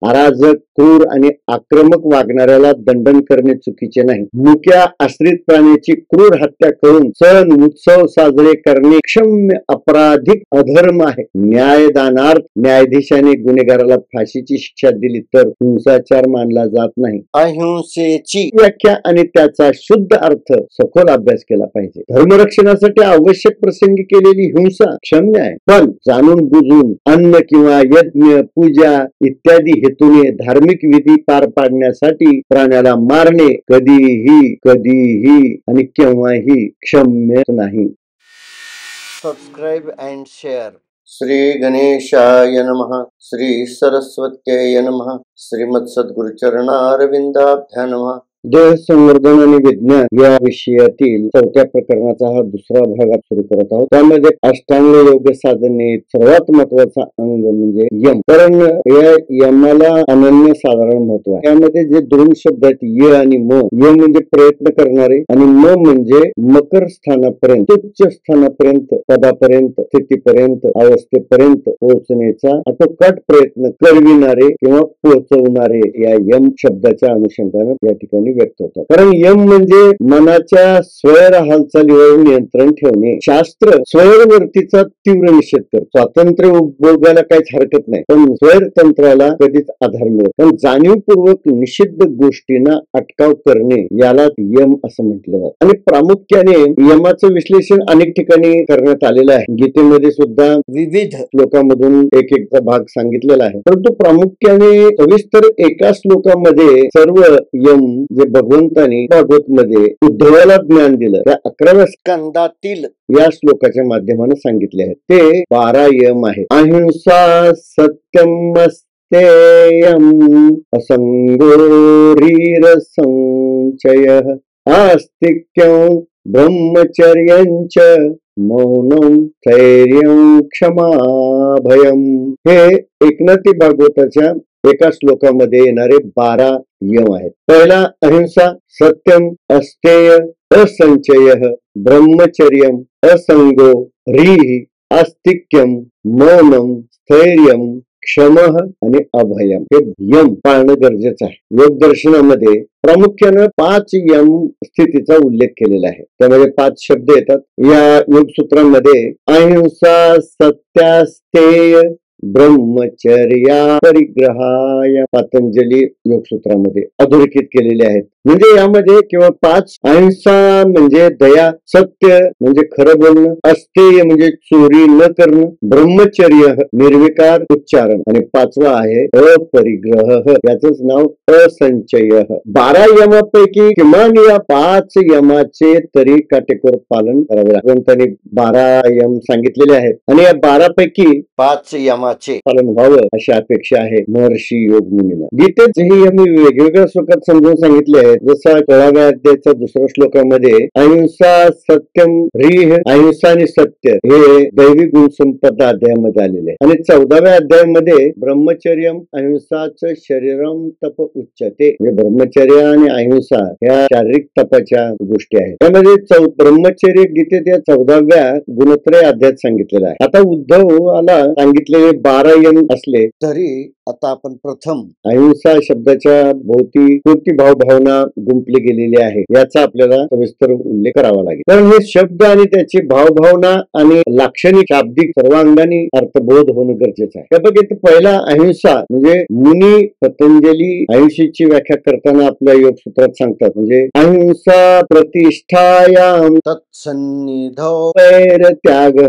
अराजक, क्रूर आणि आक्रमक वागणाऱ्याला दंडन करणे चुकीचे नाही. मुक्या आश्रित प्राण्याची क्रूर हत्या करून सण उत्सव साजरे करणे क्षम्य आपराधिक अधर्म आहे. न्यायदानार्थ न्यायाधीशाने गुन्हेगाराला फाशीची शिक्षा दिली तर हिंसाचार मानला जात नाही. अहिंसेची व्याख्या आणि त्याचा शुद्ध अर्थ सखोल अभ्यास केला पाहिजे. धर्मरक्षणासाठी आवश्यक प्रसंगी केलेली हिंसा क्षम्य आहे, पण जाणून बुजून अन्न किंवा यज्ञ, पूजा इत्यादी हेतूने धार्मिक विधी पार पाडण्यासाठी प्राण्याला मारणे कधीही आणि केव्हाही क्षम्य नाही. Subscribe and share. श्री गणेशाय नमः. श्री सरस्वत्यै नमः. श्रीमद सद्गुरुचरणारविंदाभ्यां नमः. देह संवर्धन आणि विज्ञान या विषयातील 4थ्या प्रकरणाचा हा दुसरा भाग सुरू करत आहोत. त्यामध्ये अष्टांग योग साधने सर्वात महत्वाचा अंग म्हणजे यम. कारण या यमाला अनन्य साधारण महत्व आहे. यामध्ये जे दोन शब्द आहेत य आणि म. य म्हणजे प्रयत्न करणारे आणि म म्हणजे मकर स्थानापर्यंत, उच्च स्थानापर्यंत, पदापर्यंत, स्थितीपर्यंत, अवस्थेपर्यंत पोहोचण्याचा अटोकाट प्रयत्न करविणारे किंवा पोहोचवणारे या यम शब्दाच्या अनुषंगाने या ठिकाणी व्यक्त होतात. कारण यम म्हणजे मनाच्या स्वैर हालचालीवर नियंत्रण ठेवणे. शास्त्र स्वैरवर्तीचा तीव्र निषेध करतो. स्वातंत्र्य उपभोगायला काहीच हरकत नाही, पण स्वैरतंत्राला कधीच आधार मिळत. पण जाणीवपूर्वक निषिद्ध गोष्टींना अटकाव करणे याला यम असं म्हटलं जातं. आणि प्रामुख्याने यमाचं विश्लेषण अनेक ठिकाणी करण्यात आलेलं आहे. गीतेमध्ये सुद्धा विविध श्लोकांमधून एक भाग सांगितलेला आहे. परंतु प्रामुख्याने सविस्तर एका श्लोकामध्ये सर्व यम जे भगवंतानी भागवत मध्ये उद्धवाला ज्ञान दिलं त्या 11व्या स्कंदातील या श्लोकाच्या माध्यमाने सांगितले आहेत. ते 12 यम आहे. अहिंसा, सत्यम, अस्तेयम, असंगोरीर संचयः, आस्तिक्यं, ब्रह्मचर्यंच, मौनम, स्थैर्यं, क्षमा, भयम. हे एकनाथी भागवताच्या एका श्लोकामध्ये येणारे 12 यम आहेत. पहिला अहिंसा, सत्यम, अस्तेय, असंचय, ब्रह्मचर्यम, असंगो, रीः, आस्तिक्यम, मौनम, स्थैर्यम, क्षमः आणि अभयम. हे यम पाळणं गरजेचं आहे. योग दर्शनामध्ये प्रामुख्यानं 5 यम स्थितीचा उल्लेख केलेला आहे. त्यामध्ये 5 शब्द येतात या योगसूत्रांमध्ये. अहिंसा, सत्यास्तेय, ब्रह्मचर्या, परिग्रहाय पतंजली योगसूत्रामध्ये अधोरेखित केलेले आहेत. म्हणजे यामध्ये किंवा 5 अहिंसा म्हणजे दया, सत्य म्हणजे खरं बोलणं, अस्तेय म्हणजे चोरी न करणं, ब्रह्मचर्य निर्विकार उच्चारण आणि 5वा आहे अपरिग्रह, याचंच नाव असंचय. 12 यमापैकी किमान या 5 यमाचे तरी काटेकोर पालन करावे लागते. भगवंतांनी 12 यम सांगितलेले आहेत आणि या 12 पैकी 5 यमाचे पालन व्हावं अशी अपेक्षा आहे महर्षी योग मुनींना. गीतेत हे यम वेगवेगळ्या श्लोकात समजून सांगितले आहेत. जसा 16व्या अध्यायाच्या 2ऱ्या श्लोकामध्ये अहिंसा, सत्यम, रीः, अहिंसा आणि सत्य हे दैवी गुण संपदा अध्यायामध्ये आलेले आहे. आणि 14व्या अध्यायामध्ये ब्रह्मचर्यम, अहिंसाच शरीरम तप उच्चते. ब्रह्मचर्य आणि अहिंसा या शारीरिक तपाच्या गोष्टी आहेत. त्यामध्ये ब्रह्मचर्य गीतेत या 14व्या गुणत्रय अध्यायात सांगितलेला आहे. आता उद्धवाला सांगितलेले 12 यम असले तरी आता आपण प्रथम अहिंसा शब्दाच्या भोवती कोणती भावभावना गुंपली गेलेली आहे याचा आपल्याला सविस्तर उल्लेख करावा लागेल. कारण हे शब्द आणि त्याची भावभावना आणि लाक्षणिक शाब्दिक सर्वांगाने अर्थबोध होणं गरजेचं आहे. त्यापैकी पहिला अहिंसा म्हणजे मुनी पतंजली अहिंसेची व्याख्या करताना आपल्या योगसूत्रात सांगतात. म्हणजे अहिंसा प्रतिष्ठायाम तत्सन्निधौ वैर त्याग.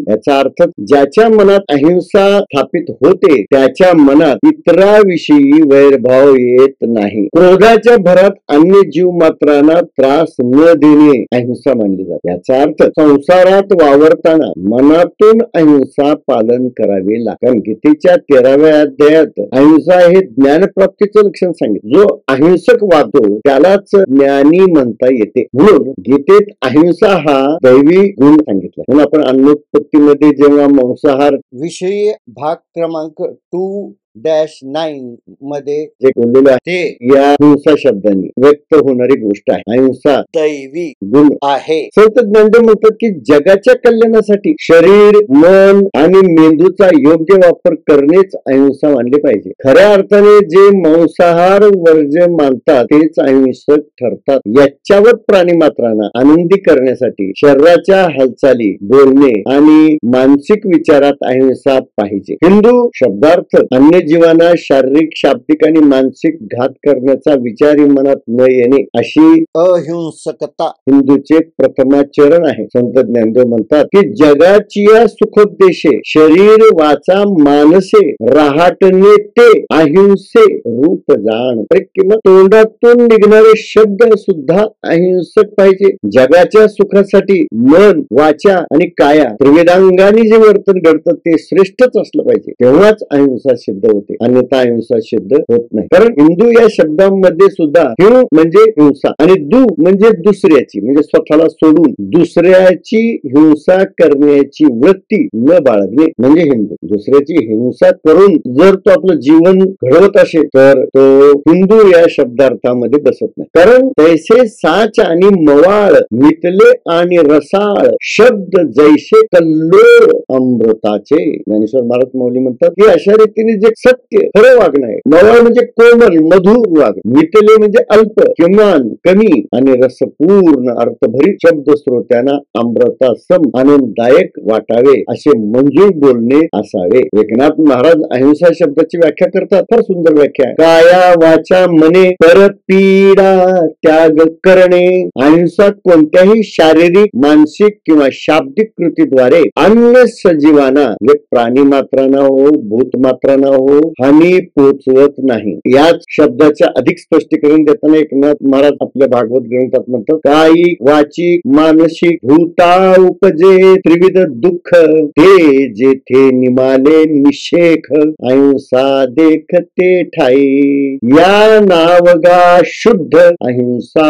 याचा अर्थ ज्याच्या मनात अहिंसा स्थापित होते त्याच्या मनात इतराविषयी वैरभाव येत नाही. क्रोधाच्या भरात अन्य जीव मात्रांना त्रास न देणे अहिंसा मानली जाते. याचा अर्थ संसारात वावरताना मनातून अहिंसा पालन करावे लागेल. गीतेच्या 13व्या अध्यायात अहिंसा हे ज्ञानप्राप्तीचं लक्षण सांगितलं. जो अहिंसक वागतो त्यालाच ज्ञानी म्हणता येते. म्हणून गीतेत अहिंसा हा दैवी गुण सांगितला. म्हणून आपण अन्नोत्पत्तीमध्ये जेव्हा मांसाहार विषयी भाग क्रमांक 2 -9 मध्ये जे बोललेलं आहे ते या हिंसा शब्दाने व्यक्त होणारी गोष्ट आहे. अहिंसा दैवी गुण आहे. संत ज्ञानदेव म्हणतात की जगाच्या कल्याणासाठी शरीर, मन आणि मेंदूचा योग्य वापर करणेच अहिंसा मानले पाहिजे. खऱ्या अर्थाने जे मांसाहार वर्ज्य मानतात तेच अहिंसक ठरतात. याच्यावर प्राणी मात्रांना आनंदी करण्यासाठी शरीराच्या हालचाली, बोलणे आणि मानसिक विचारात अहिंसा पाहिजे. हिंदू शब्दार्थ अन्य जीवांना शारीरिक, शाब्दिक आणि मानसिक घात करण्याचा विचारही मनात न येणे अशी अहिंसकता हिंदूचे प्रथमाचरण आहे. संत ज्ञानदेव म्हणतात की जगाची सुखोद्देशे शरीर, वाचा, मानसे राहटणे ते अहिंसे रूप जाण. किंवा तोंडातून निघणारे शब्द सुद्धा अहिंसक पाहिजे. जगाच्या सुखासाठी मन, वाचा आणि काया त्रिवेदांगाने जे वर्तन घडतं ते श्रेष्ठच असलं पाहिजे. तेव्हाच अहिंसा सिद्ध होते, अन्यथा अहिंसा सिद्ध होत नाही. कारण हिंदू या शब्दांमध्ये सुद्धा हिंग म्हणजे हिंसा आणि दु म्हणजे दुसऱ्याची, म्हणजे स्वतःला सोडून दुसऱ्याची हिंसा करण्याची वृत्ती न बाळगणे म्हणजे हिंदू. दुसऱ्याची हिंसा करून जर तो आपलं जीवन घडवत असेल तर तो हिंदू या शब्दार्थामध्ये बसत नाही. कारण तैसे साच आणि मवाळ, मितले आणि रसाळ शब्द जैसे कल्लोळ अमृताचे. ज्ञानेश्वर महाराज माऊली म्हणतात की अशा रीतीने जे सत्य खरं वागणं आहे, मवाळ म्हणजे कोमल मधुर वागणं, मितले म्हणजे अल्प किमान कमी आणि रसपूर्ण अर्थभरीत शब्द श्रोत्यांना अमृतासम आनंददायक वाटावे असे मंजूर बोलणे असावे. एकनाथ महाराज अहिंसा शब्दाची व्याख्या करतात. फार सुंदर व्याख्या. काया वाचा मने पर पीडा त्याग करणे. अहिंसा कोणत्याही शारीरिक, मानसिक किंवा शाब्दिक कृतीद्वारे अन्य सजीवांना म्हणजे प्राणी मात्रांना हो, भूत मात्रांना हो हानी पोचवत नाही. याच शब्दाचे अधिक स्पष्टीकरण देताना एकनाथ महाराज आपल्या भागवत ग्रंथात म्हणतात कायिक, वाचिक, मानसिक भूता उपजे त्रिविध दुःख ते जेथे निमाले निषेख अहिंसा देखते ठाई. या नावगा शुद्ध अहिंसा.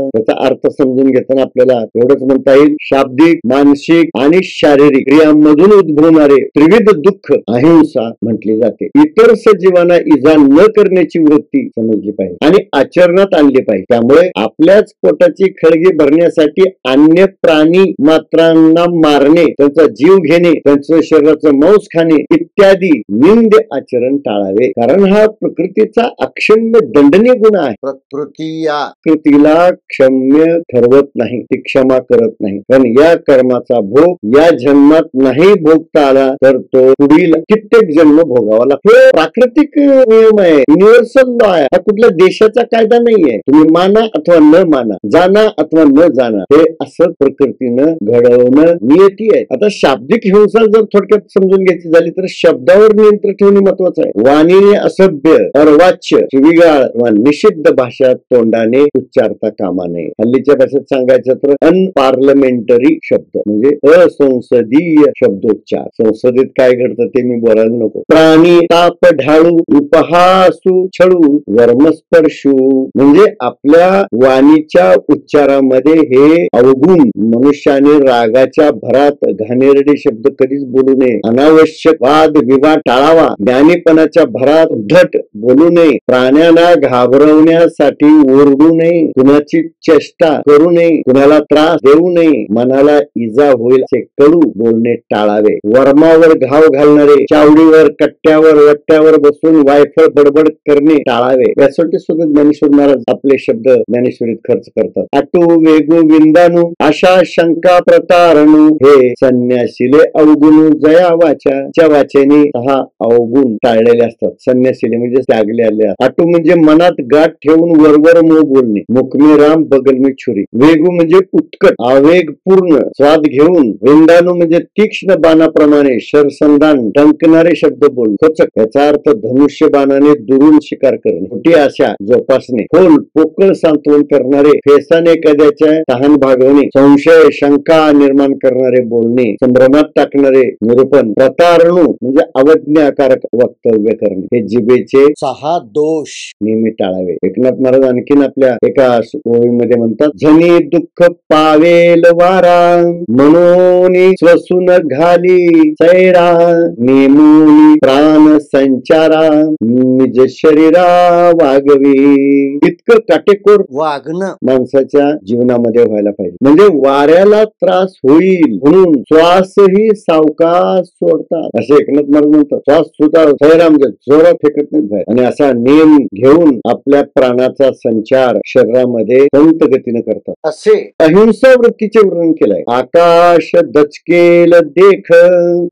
त्याचा अर्थ समजून घेताना आपल्याला एवढंच म्हणता येईल, शाब्दिक, मानसिक आणि शारीरिक क्रियांमधून उद्भवणारे त्रिविध दुःख अहिंसा म्हटले जाते. इतर सजीवांना इजा न करण्याची वृत्ती समजली पाहिजे आणि आचरणात आणली पाहिजे. त्यामुळे आपल्याच पोटाची खळगी भरण्यासाठी अन्य प्राणी मात्रांना मारणे, त्यांचा जीव घेणे, त्यांचं शरीराचं मांस खाणे इत्यादी निंद आचरण टाळावे. कारण हा प्रकृतीचा अक्षम्य दंडनीय गुण आहे. प्रकृती या कृतीला क्षम्य ठरवत नाही, ती क्षमा करत नाही. पण या कर्माचा भोग या जन्मात नाही भोगता आला तर तो पुढील कित्येक जन्म भोगावा लागतो. प्राकृतिक नियम आहे, युनिव्हर्सल लॉ आहे. हा कुठल्या देशाचा कायदा नाहीये. तुम्ही माना अथवा न माना, जाना अथवा न जाना, हे असं प्रकृतीनं घडवणं नियती आहे. आता शाब्दिक हिंसा जर थोडक्यात समजून घ्यायची झाली तर शब्दावर नियंत्रण ठेवणे महत्वाचं आहे. वाणीने असभ्य, अर्वाच्य, शिवीगाळ वा निषिद्ध भाषा तोंडाने उच्चारता कामा नये. हल्लीच्या भाषेत सांगायचं तर अनपार्लमेंटरी शब्द म्हणजे असंसदीय शब्दोच्चार. संसदेत काय घडतं ते मी बोलायला नको. प्राणी ताप ढाळू, उपहासू, छळू, वर्मस्पर्शू म्हणजे आपल्या वाणीच्या उच्चारामध्ये हे अवगुण मनुष्याने रागाच्या भरात घाणेरडे शब्द कधीच बोलू नये. अनावश्यक वाद विवाद टाळावा. ज्ञानीपणाच्या भरात उद्धट बोलू नये. प्राण्यांना घाबरवण्यासाठी ओरडू नये. कुणाची चेष्टा करू नये. कुणाला त्रास देऊ नये. मनाला इजा होईल असे कडू बोलणे टाळावे. वर्मावर घाव घालणारे, चावडीवर, कट्ट्यावर, वट्ट्यावर बसून वायफळ बडबड करणे टाळावे. यासाठी सुद्धा ज्ञानेश्वर महाराज आपले शब्द ज्ञानेश्वरीत खर्च करतात. आटू वेगू विंदानू आशा शंका प्रतारणू हे संन्यासीले अवगुण जया वाचा. च्या वाचेने हा अवगुण टाळलेले असतात. संन्यासीले म्हणजे त्यागलेले. आटू म्हणजे मनात गाठ ठेवून वरवर मो बोलणे. मुखमी राम बगल मी छुरी. वेगू म्हणजे उत्कट आवेग पूर्ण स्वाद घेऊन. विंदानू म्हणजे तीक्ष्ण बाणाप्रमाणे शरसंधान टंकणारे शब्द बोल. याचा अर्थ धनुष्य बाणाने दुरून शिकार करणे. खोटी आशा जोपासणे. खोल पोकळ सांत्वन करणारे, फेसाने एखाद्याच्या तहान भागवणे. संशय शंका निर्माण करणारे बोलणे. संभ्रमात टाकणारे निरूपण. प्रतारणू म्हणजे अवज्ञाकारक वक्तव्य करणे. हे जिभेचे 6 दोष नेहमी टाळावे. एकनाथ महाराज आणखीन आपल्या एका ओळीमध्ये म्हणतात, झनी दुःख पावेल वारा म्हणून स्वसून घाली सैरा नेमुनी प्राण संचारा निज शरीरा वागवी. इतकं काटेकोर वागणं माणसाच्या जीवनामध्ये व्हायला पाहिजे. म्हणजे वाऱ्याला त्रास होईल म्हणून श्वासही सावकाश सोडतात, असे एकनाथ महाराज म्हणतात. श्वास सुद्धा म्हणजे जोरात फेकत नाहीत बाहेर. आणि असा नियम घेऊन आपल्या प्राणाचा संचार शरीरामध्ये संत गतीने करतात. असे अहिंसा वृत्तीचे वर्णन केलंय. आकाश दचकेल देख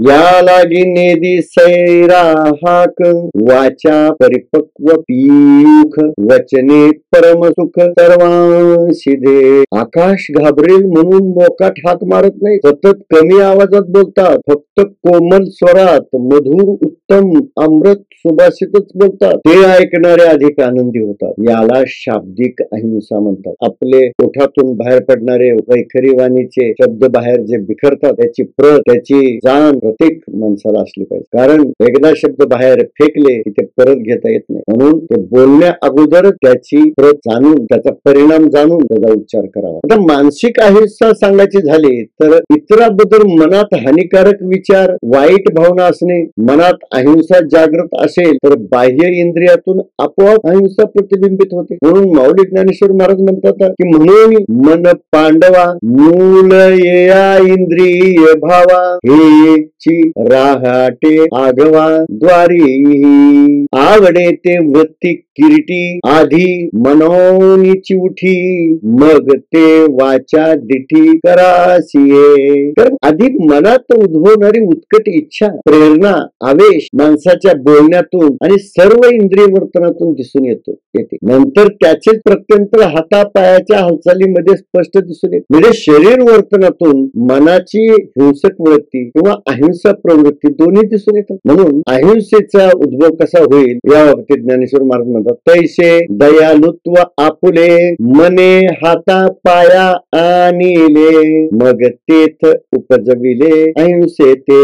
या लागी नेदी सैरा हाक वाचा परिपक्व पीयूख वचने परम सुख सर्वांशी दे. आकाश घाबरेल म्हणून मोकाट हाक मारत नाही, सतत कमी आवाजात बोलतात, फक्त कोमल स्वरात मधुर उत्तम अमृत सुभाषितच बोलतात. ते ऐकणारे अधिक आनंदी होतात. याला शाब्दिक अहिंसा म्हणतात. आपले ओठातून बाहेर पडणारे वैखरी वाणीचे शब्द बाहेर जे बिखरतात त्याची प्रत, त्याची जाण प्रत्येक माणसाला असली पाहिजे. कारण एकदा शब्द बाहेर फेकले की ते परत घेता येत नाही. म्हणून ते बोलण्या अगोदर त्याची प्रत जाणून, त्याचा परिणाम जाणून त्याचा उच्चार करावा. आता मानसिक अहिंसा सांगायची झाली तर इतराबद्दल मनात हानिकारक विचार, वाईट भावना असणे. मनात अहिंसा जागृत असेल तर बाह्य इंद्रियातून आपोआप अहिंसा प्रतिबिंबित होते. म्हणून माऊली ज्ञानेश्वर महाराज म्हणतात की म्हणून मन पांडवा मूल येया इंद्रिय भावा हेची राहाटे आगवा द्वारी आवडे ते वृत्ती किरीटी आधी मनोनीची उठी मग ते वाचा दिठी करासिये. तर आधी मनात उद्भवणारी उत्कट इच्छा, प्रेरणा, आवेश माणसाच्या बोलण्यातून आणि सर्व इंद्रिय वर्तनातून दिसून येते. नंतर त्याचेच प्रत्यंतर हातापायाच्या हालचालीमध्ये स्पष्ट दिसून येते. म्हणजे शरीर वर्तनातून मनाची हिंसक वृत्ती किंवा अहिंसा प्रवृत्ती दोन्ही दिसून येतात. म्हणून अहिंसेचा उद्भव कसा होईल या बाबतीत ज्ञानेश्वर महाराज म्हणतात, तैसे दयालुत्व आपुले मने हाता पाया आणिले मग तेथ उपजविले अहिंसे ते.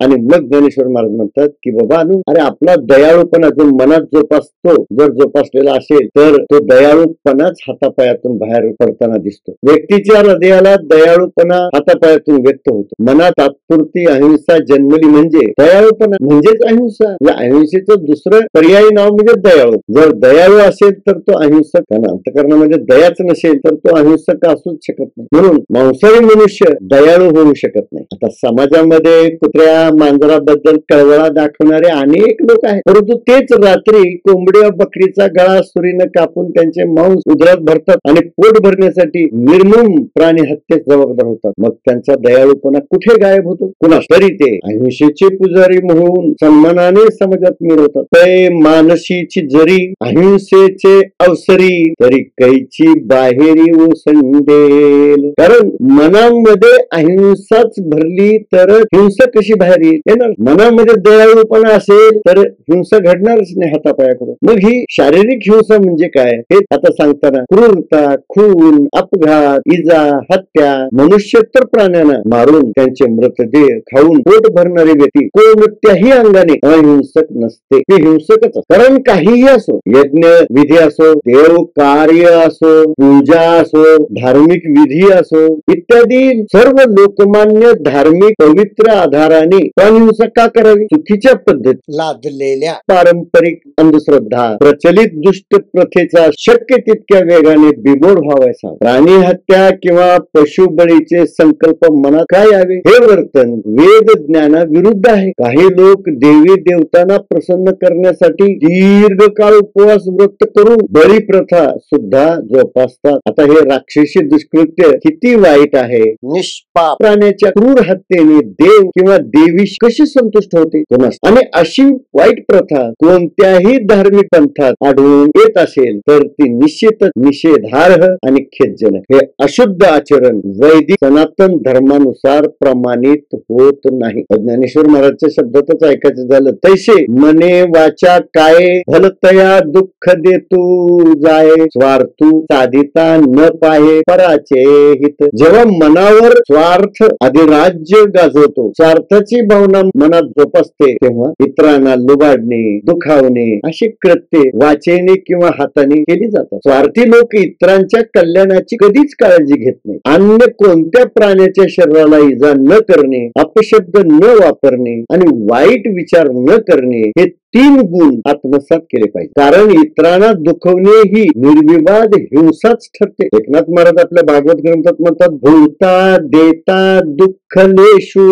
आणि मग ज्ञानेश्वर महाराज म्हणतात की बाबा अरे आपला दयाळूपणा जो मनात जोपासतो, जर जोपासलेला असेल तर तो दयाळूपणाच हातापायातून बाहेर पडताना दिसतो. व्यक्तीच्या हृदयाला दयाळूपणा हातापायातून व्यक्त होतो. मनात तात्पुरती अहिंसा जन्मली म्हणजे दयाळूपणा म्हणजेच अहिंसा. या अहिंसेचं दुसरं पर्यायी नाव म्हणजे दयाळू. जर दयाळू असेल तर तो अहिंसक, अंतःकरणामध्ये दयाच नसेल तर तो अहिंसक असूच शकत नाही. म्हणून मांसाहारी मनुष्य दयाळू होऊ शकत नाही. आता समाजामध्ये कुत्र्या मांजराबद्दल कळवळा दाखवणारे अनेक लोक आहेत, परंतु तेच रात्री कोंबडी बकरीचा गळा सुरीनं कापून त्यांचे मांस उदरात भरतात आणि पोट भरण्यासाठी निर्मम प्राणी हत्येस जबाबदार होतात. मग त्यांचा दयाळूपणा कुठे गायब होतो? कुणास तरी ते अहिंसेचे पुजारी म्हणून सन्मानाने समाजात मिळवतात. ते मानसीची जरी अहिंसेचे अवसरी तरी कैची बाहेरी ओसंडेल. कारण मनामध्ये अहिंसाच भरली तर हिंसा कशी बाहेर येणार? मनामध्ये दयाळूपणा असेल तर हिंसा घडणारच नाही हातापायाकडून. मग ही शारीरिक हिंसा म्हणजे काय हे आता सांगताना क्रूरता, खून, अपघात, इजा, हत्या, मनुष्य तर प्राण्यांना मारून त्यांचे मृतदेह खाऊन पोट भरणारी व्यक्ती कोणत्याही अंगाने अहिंसक नसते, ते हिंसकच. कारण काहीही असो, यज्ञ विधी असो, देव कार्य असो, पूजा असो, धार्मिक विधी असो इत्यादी सर्व लोकमान्य धार्मिक पवित्र आधाराने प्राणिहिंसा का करावी? चुकीच्या पद्धत लादलेल्या पारंपरिक अंधश्रद्धा, प्रचलित दुष्ट प्रथेचा शक्य तितक्या वेगाने बिमोड व्हावायचा. प्राणी हत्या किंवा पशुबळीचे संकल्प मनात काय यावे हे वर्तन वेद ज्ञानाविरुद्ध आहे. काही लोक देवी देवतांना प्रसन्न करण्यासाठी दीर्घकाळ उपवास व्रत करून बळी प्रथा सुद्धा जोपासतात. आता हे राक्षसी दुष्कृत्य किती वाईट आहे. निष्पाप प्राण्याच्या क्रूर हत्येने देव किंवा देवी कशी संतुष्ट होते? आणि अशी वाईट प्रथा कोणत्याही धार्मिक पंथात आढळून येत असेल तर ती निश्चितच निषेधार्ह आणि खेदजनक. हे अशुद्ध आचरण वैदिक सनातन धर्मानुसार प्रमाणित होत नाही. ज्ञानेश्वर महाराजच्या शब्दातच ऐकायचं झालं, तैसे मने वाचा काय भलतया दुसऱ्या दुःख देतू जाय, स्वार्थू साधिता न पाहे पराचे हित. जेव्हा मनावर स्वार्थ अधिराज्य गाजवतो, स्वार्थाची भावना मनात जोपासते, तेव्हा इतरांना लुबाडणे, दुखावणे अशी कृत्ये वाचेने किंवा हाताने केली जातात. स्वार्थी लोक इतरांच्या कल्याणाची कधीच काळजी घेत नाही. अन्य कोणत्या प्राण्याच्या शरीराला इजा न करणे, अपशब्द न वापरणे आणि वाईट विचार न करणे हे 3 गुण आत्मसात केले पाहिजे. कारण इतरांना दुखवणे ही निर्विवाद हिंसाच ठरते. एकनाथ महाराज आपल्या भागवत ग्रंथात म्हणतात, भूता देता दुःखलेषु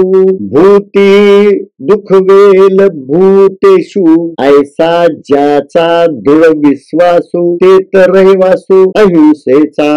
भूती दुःखवेल भूतेषु, ऐसा ज्याचा दृढ विश्वासू ते तर रहिवासू अहिंसेचा.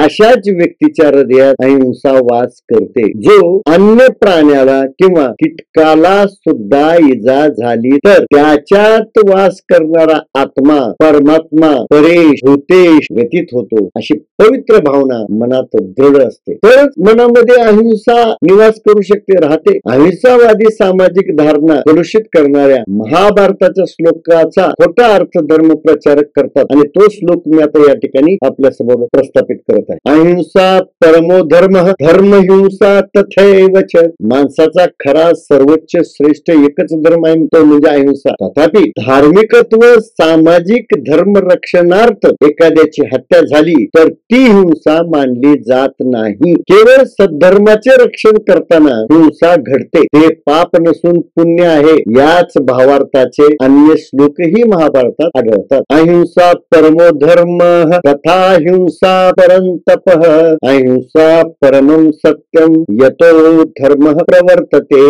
अशाच व्यक्तीच्या हृदयात अहिंसा वास करते. जो अन्य प्राण्याला किंवा कीटकाला सुद्धा इजा झाली तर त्याच्यात वास करणारा आत्मा परमात्मा परेश भूतेश व्यतीत होतो. अशी पवित्र भावना मनात दृढ असते, तरच मनामध्ये अहिंसा निवास करू शकते, राहते. अहिंसावादी सामाजिक धारणा कलुषित करणाऱ्या महाभारताच्या श्लोकाचा खोटा अर्थ धर्म प्रचारक करतात आणि तो श्लोक मी आता या ठिकाणी आपल्या समोर प्रस्थापित करत आहे. अहिंसा परमो धर्म, धर्म हिंसा तथैव च. माणसाचा खरा सर्वोच्च श्रेष्ठ एकच धर्म आहे, तो म्हणजे अहिंसा. तथापि धार्मिकत्व सामाजिक धर्म रक्षणार्थ एखाद्याची हत्या झाली तर ती हिंसा मानली जात नाही. केवळ सद्धर्माचे रक्षण करताना हिंसा घडते, ते पाप नसून पुण्य आहे. याच भावार्थाचे अन्य श्लोकही महाभारतात आढळतात. अहिंसा परमो धर्म तथा हिंसा परंतप, अहिंसा परमं सत्यम यतो धर्म प्रवर्तते.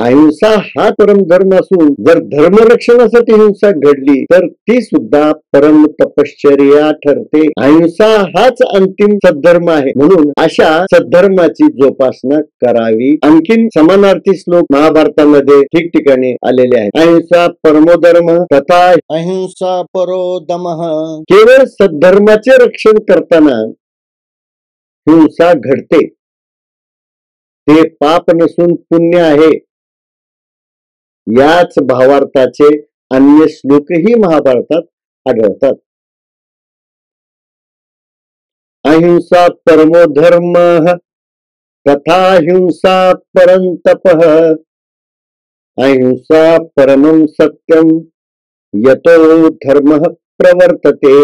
अहिंसा हा परम धर्म असून जर धर्मरक्षणासाठी हिंसा घडली तर ती सुद्धा परम तपश्चर्या ठरते. अहिंसा हाच अंतिम सद्धर्म आहे, म्हणून अशा सद्धर्माची जोपासना करावी. आणखीन समानार्थी श्लोक महाभारतामध्ये ठिकठिकाणी आलेले आहेत. अहिंसा परमो धर्म तथा अहिंसा परो दमः. केवळ सद्धर्माचे रक्षण करताना हिंसा घडते, ते पाप नसून पुण्य आहे. याच भावार्थाचे अन्य श्लोकही महाभारतात आढळतात. अहिंसा परमो धर्म तथा हिंसा परंतपः, अहिंसा परमं सत्यम यतो धर्म प्रवर्तते.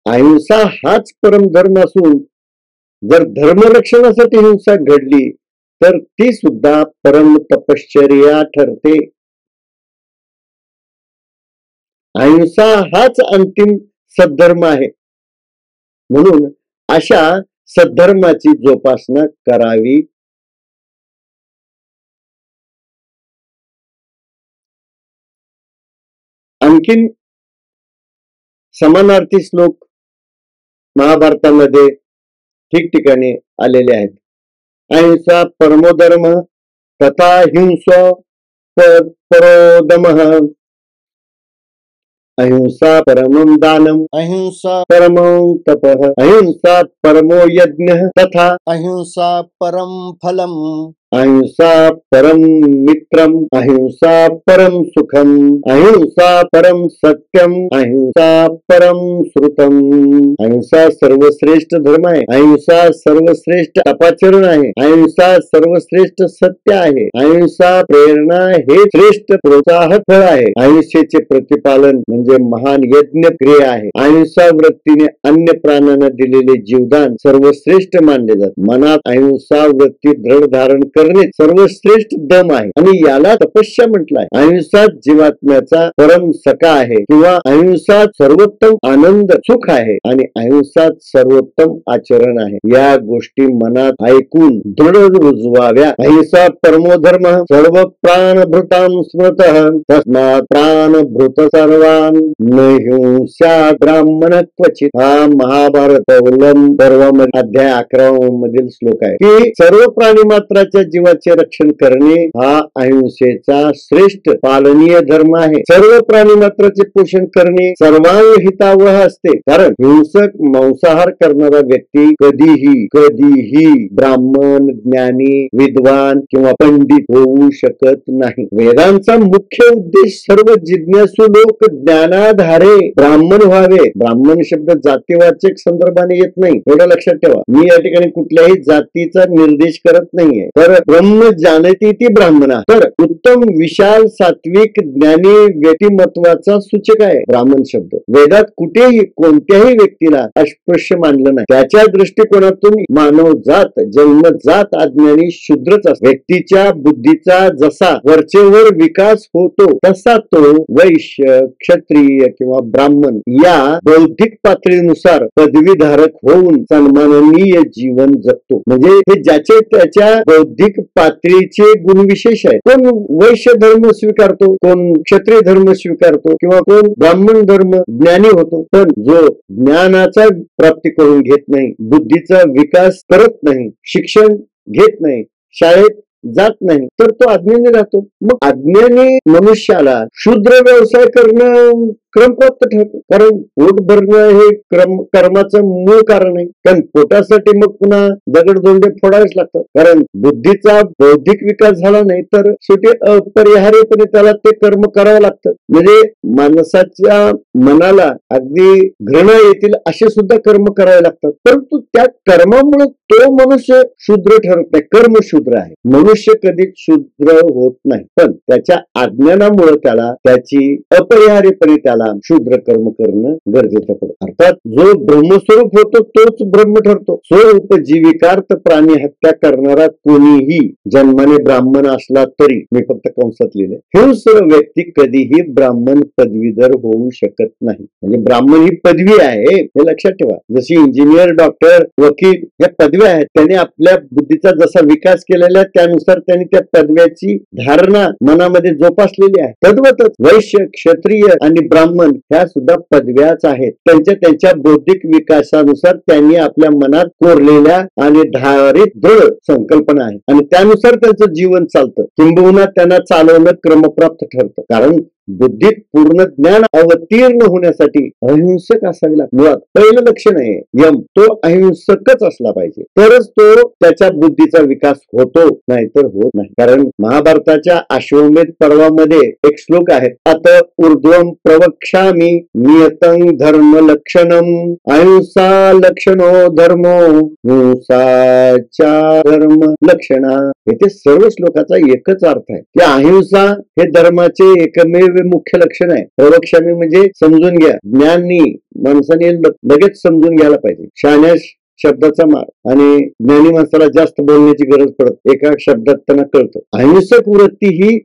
अहिंसा हाच परम धर्म असून जर धर्मरक्षणासाठी हिंसा घडली तर ती सुद्धा परम तपश्चर्या ठरते. अहिंसा हाच अंतिम सद्धर्म आहे, म्हणून अशा सद्धर्माची जोपासना करावी. आणखीन समानार्थी श्लोक महाभारतामध्ये ठिकठिकाणी आलेले आहेत. अहिंसा परमो धर्म तथा हिंसा परो दमः, अहिंसा परमं दानम, अहिंसा परमं तपः, अहिंसा परमो यज्ञः तथा अहिंसा परम फलम, अहिंसा परम मित्रम, अहिंसा परम सुखम, अहिंसा परम सत्यम, अहिंसा परम श्रुतम. अहिंसा सर्वश्रेष्ठ धर्म आहे. अहिंसा सर्वश्रेष्ठ तपाचरण आहे. अहिंसा सर्वश्रेष्ठ सत्य आहे. अहिंसा प्रेरणा हे श्रेष्ठ प्रोत्साहक फळ आहे. अहिंसेचे प्रतिपालन म्हणजे महान यज्ञ क्रिया आहे. अहिंसा वृत्तीने अन्य प्राण्यांना दिलेले जीवदान सर्वश्रेष्ठ मानले जाते. मनात अहिंसा वृत्ती दृढ धारण करणे सर्वश्रेष्ठ दम आहे आणि याला तपस्या म्हटलं आहे. अहिंसा जीवात्म्याचा परम सखा आहे किंवा अहिंसा सर्वोत्तम आनंद सुख आहे आणि अहिंसा सर्वोत्तम आचरण आहे. या गोष्टी मनात ऐकून दृढ रुजवाव्या. अहिंसा परमोधर्म सर्व प्राणभृतां स्मृतः तस्मात् प्राणभृत सर्वान् न हिंसा ब्राह्मण क्वचित. हा महाभारत पर्वामध्ये अध्याय 11 मधील श्लोक आहे की सर्व प्राणी मात्राच्या जीवाचे रक्षण करणे हा अहिंसेचा श्रेष्ठ पालनीय धर्म आहे. सर्व प्राणी मात्राचे पोषण करणे सर्वांग हितावह असते, कारण हिंसक मांसाहार करणारा व्यक्ती कधीही ब्राह्मण, ज्ञानी, विद्वान किंवा पंडित होऊ शकत नाही. वेदांचा मुख्य उद्देश सर्व जिज्ञासू लोक ज्ञानाधारे ब्राह्मण व्हावे. ब्राह्मण शब्द जातीवाचक संदर्भाने येत नाही, एवढं लक्षात ठेवा. मी या ठिकाणी कुठल्याही जातीचा निर्देश करत नाहीये. तर ब्रह्म जाणती ती ब्राह्मण, तर उत्तम, विशाल, सात्विक, ज्ञानी व्यक्तिमत्वाचा सूचक आहे ब्राह्मण शब्द. वेदात कुठेही कोणत्याही व्यक्तीला अस्पृश्य मानलं नाही. त्याच्या दृष्टिकोनातून मानव जात जन्मजात अज्ञानी शूद्रच असतो. व्यक्तीच्या बुद्धीचा जसा वरचेवर विकास होतो तसा तो वैश्य, क्षत्रिय किंवा ब्राह्मण या बौद्धिक पातळीनुसार पदवीधारक होऊन सन्माननीय जीवन जगतो. म्हणजे हे ज्याचे त्याच्या बौद्धिक पातळीचे गुणविशेष आहे. कोण वैश्य धर्म स्वीकारतो, कोण क्षत्रिय धर्म स्वीकारतो किंवा कोण ब्राह्मण धर्म ज्ञानी होतो. पण जो ज्ञानाचा प्राप्ती करून घेत नाही, बुद्धीचा विकास करत नाही, शिक्षण घेत नाही, शाळेत जात नाही, तर तो अज्ञानी राहतो. मग अज्ञानी मनुष्याला शूद्र व्यवसाय करणं क्रमप्राप्त ठरतो, कारण पोट भरणं हे कर्माचं मूळ कारण आहे. कारण पोटासाठी मग पुन्हा दगडधोंडे फोडावेच लागतात, कारण बुद्धीचा बौद्धिक विकास झाला नाही तर शेवटी अपरिहार्यपणे त्याला ते कर्म करावं लागतं. म्हणजे माणसाच्या मनाला अगदी घृणा येतील असे सुद्धा कर्म करावे लागतात, परंतु त्या कर्मामुळे तो मनुष्य शूद्र ठरत नाही, कर्म शूद्र आहे. मनुष्य कधीच शूद्र होत नाही, पण त्याच्या अज्ञानामुळे त्याला त्याची अपरिहार्यपणे त्याला शूद्र कर्म करणं गरजेचं पडतं. अर्थात जो ब्रह्मस्वरूप होतो तोच ब्रह्म ठरतो. स्वउपजीविकार्थ प्राणी हत्या करणारा कोणीही जन्माने ब्राह्मण असला तरी, मी फक्त कंसात लिहिले, हिंस्र व्यक्ती कधीही ब्राह्मण पदवीधर होऊ शकत नाही. म्हणजे ब्राह्मण ही पदवी आहे, हे लक्षात ठेवा. जशी इंजिनियर, डॉक्टर, वकील या पदव्या आहेत, त्यांनी आपल्या बुद्धीचा जसा विकास केलेला आहे त्यानुसार त्यांनी त्या पदव्याची धारणा मनामध्ये जोपासलेली आहे. तद्वतच वैश्य, क्षत्रिय आणि ब्राह्मण ह्या सुद्धा पदव्याच आहेत. त्यांच्या बौद्धिक विकासानुसार त्यांनी आपल्या मनात कोरलेल्या आणि धारित दृढ संकल्पना आहेत आणि त्यानुसार त्यांचं जीवन चालतं. किंबहुना त्यांना चालवणं क्रमप्राप्त ठरतं, कारण बुद्धीत पूर्ण ज्ञान अवतीर्ण होण्यासाठी अहिंसक असावे लागते. मुळात पहिलं लक्षण आहे यम, तो अहिंसकच असला पाहिजे, तरच तो त्याच्या बुद्धीचा विकास होतो, नाहीतर होत नाही. कारण महाभारताच्या अश्वमेध पर्वामध्ये एक श्लोक आहे, अत ऊर्ध्वं प्रवक्ष्यामि नियतं धर्म लक्षणम अहिंसा लक्षणो धर्मो हिंसाच्या धर्म लक्षणा. येथे सर्व श्लोकाचा एकच अर्थ आहे की अहिंसा हे धर्माचे एकमेव मुख्य लक्षण आहे. प्रवक्ष्यामी म्हणजे समजून घ्या, ज्ञानी माणसाने लगेच समजून घ्यायला पाहिजे. शहाण्या शब्दाचा मार आणि ज्ञानी माणसाला जास्त बोलण्याची गरज पडत, एका शब्दात त्यांना कळतं. अहिंसक वृत्ती ही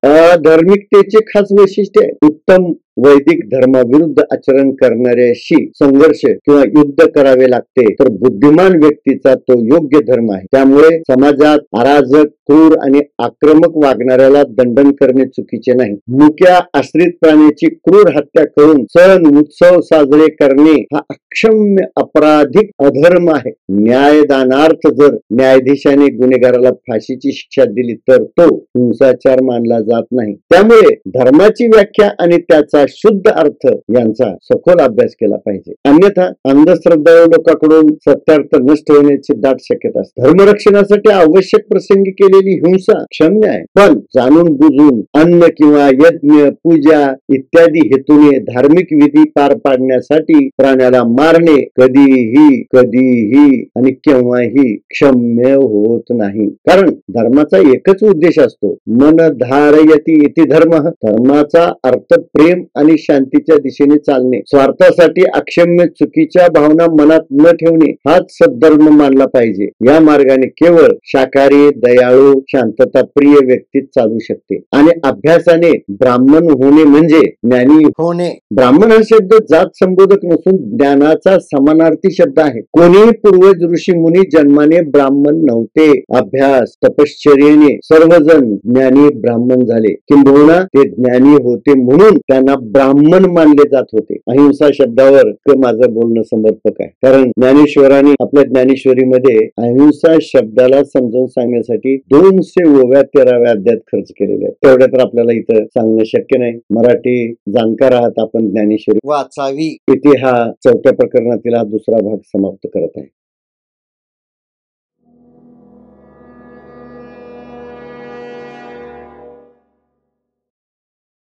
धार्मिकतेचे खास वैशिष्ट्य आहे. उत्तम वैदिक धर्माविरुद्ध आचरण करणाऱ्याशी संघर्ष किंवा युद्ध करावे लागते, तर बुद्धिमान व्यक्तीचा तो योग्य धर्म आहे. त्यामुळे समाजात अराजक, क्रूर आणि आक्रमक वागणाऱ्याला दंडन करणे चुकीचे नाही. मुक्या आश्रित प्राण्याची क्रूर हत्या करून सण उत्सव साजरे करणे हा अक्षम्य अपराधिक अधर्म आहे. न्यायदानार्थ जर न्यायाधीशाने गुन्हेगाराला फाशीची शिक्षा दिली तर तो हिंसाचार मानला जात नाही. त्यामुळे धर्माची व्याख्या आणि त्याचा शुद्ध अर्थ यांचा सखोल अभ्यास केला पाहिजे. अन्यथा अंधश्रद्धा लोकांकडून सत्यार्थ नष्ट होण्याची दाट शक्यता असते. धर्मरक्षणासाठी आवश्यक प्रसंगी केलेली हिंसा क्षम्य आहे, पण जाणून बुजून अन्न किंवा यज्ञ, पूजा इत्यादी हेतूने धार्मिक विधी पार पाडण्यासाठी प्राण्याला मारणे कधीही आणि केव्हाही क्षम्य होत नाही. कारण धर्माचा एकच उद्देश असतो, मन धारयति इति धर्म. धर्माचा अर्थ प्रेम आणि शांतीच्या दिशेने चालणे. स्वार्थासाठी अक्षम्य चुकीच्या भावना मनात न ठेवणे हाच सद्धर्म मानला पाहिजे. या मार्गाने केवळ शाकाहारी, दयाळू, शांतता प्रिय व्यक्तीच चालू शकते. आणि अभ्यासाने ब्राह्मण होणे म्हणजे ज्ञानी होणे. ब्राह्मण हा शब्द जात संबोधक नसून ज्ञानाचा समानार्थी शब्द आहे. कोणीही पूर्वज ऋषी मुनी जन्माने ब्राह्मण नव्हते. अभ्यास तपश्चर्येने सर्वजण ज्ञानी ब्राह्मण झाले, किंबहुना ते ज्ञानी होते म्हणून त्यांना ब्राह्मण मानले जात होते. अहिंसा शब्दावर माझं बोलणं समर्पक आहे, कारण ज्ञानेश्वरांनी आपल्या ज्ञानेश्वरीमध्ये अहिंसा शब्दाला समजावून सांगण्यासाठी 200 ओव्या 13व्या अध्यायात खर्च केलेल्या आहेत. तेवढ्या तर आपल्याला इथं सांगणं शक्य नाही. मराठी जाणकार आहात आपण, ज्ञानेश्वरी वाचावी. इथे हा 4थ्या प्रकरणातील हा दुसरा भाग समाप्त करत आहे.